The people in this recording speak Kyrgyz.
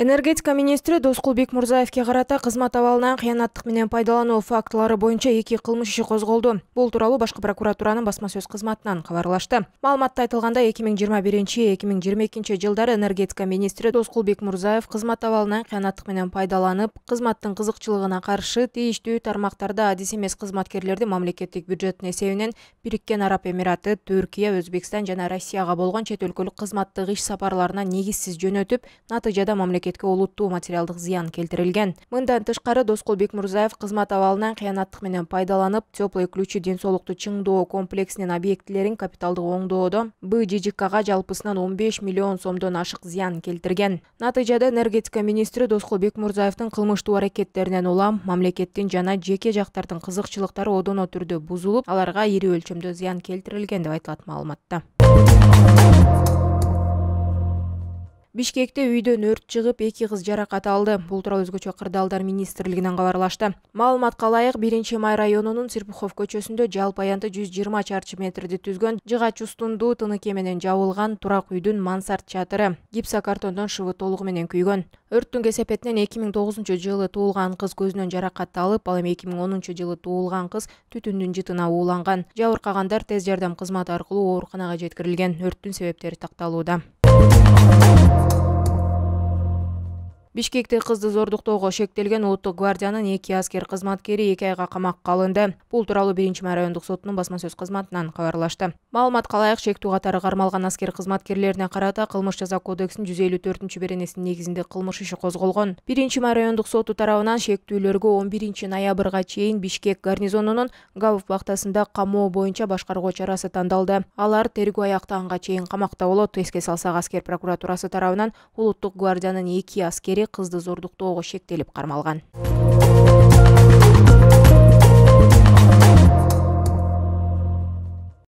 Энергетика министри Доскулбек Мурзаевке карата кызмат абалынан кыянаттык менен пайдалануу фактылары боюнча 2 кылмыш иши козголду. Бул тууралуу башкы прокуратуранын басма сөз кызматынан кабарлашты. Маалыматта айтылгандай 2021-2022 жылдары энергетика министри Доскулбек Мурзаев кызмат абалынан кыянаттык менен пайдаланып, кызматтын кызыкчылыгына каршы тийиштүү тармактарда адис эмес кызматкерлерди мамлекеттик бюджеттин эсебинен Бириккен Араб Эмираты, Түркия, Өзбекстан жана Россияга болгон чет өлкөлүк кызматтык иш сапарларына негизсиз жөнөтүп, натыйжада мамлекетке олуттуу материалдык зыян келтирилген. Мындан тышкары Доскулбек Мурзаев кызмат абалынан кыянаттык менен пайдаланып, теплый ключи ден соолукту чыңдоо комплексинин объектилерин капиталдык оңдоодо БЖЖКга жалпысынан 15 миллион сомдон ашык зыян келтирген. Натыйжада энергетика министри Доскулбек Мурзаевдин кылмыштуу аракеттеринен улам мамлекеттин жана жеке жактардын кызыкчылыктары одоно түрдө бузулуп, аларга ири өлчөмдө зыян келтирилген деп айтылат маалыматта. Бишкекте үйдөн өрт чыгып, 2 кыз жаракат алды. Бул тууралуу өзгөчө кырдаалдар министрлигинен кабарлашты. Маалыматка ылайык 1-май районунун Сирпухов көчөсүндө жалпы аянты 120 чарчы метрди түзгөн жыгач устундуу тыныке менен жабылган турак үйдүн мансард чатыры гипсокартондон шыбы толугу менен күйгөн. Өрттүн кесепетинен 2009 жылы туулган кыз көзүнөн жаракат алып, ал эми 2010 жылы туулган кыз түтүндүн жытына ууланган. Жабыркагандар тез жардам кызматы аркылуу ооруканага жеткирилген. Өрттүн себептери такталууда. Бишкекте кызды зордуктоого шектелген Улуттук гвардиянын 2 аскер кызматкери 2 айга камакка алынды. Бул тууралуу 1-май райондук сотунун басма сөз кызматынан кабарлашты. Маалыматка ылайык, шектүү катары кармалган аскер кызматкерлерине карата Кылмыш жаза кодексинин 154-беренесинин негизинде кылмыш иши козголгон. 1-май райондук соту тарабынан шектүүлөргө 11 ноябрга чейин Бишкек гарнизонунун Гавов бактасында камоо боюнча башкаруу чарасы тандалды. Алар тергөө аяктаганга чейин камакта болот. Эске салсак, аскер прокуратурасы тарабынан Улуттук гвардиянын 2 аскери кызды зордуктоого шектелип кармалган.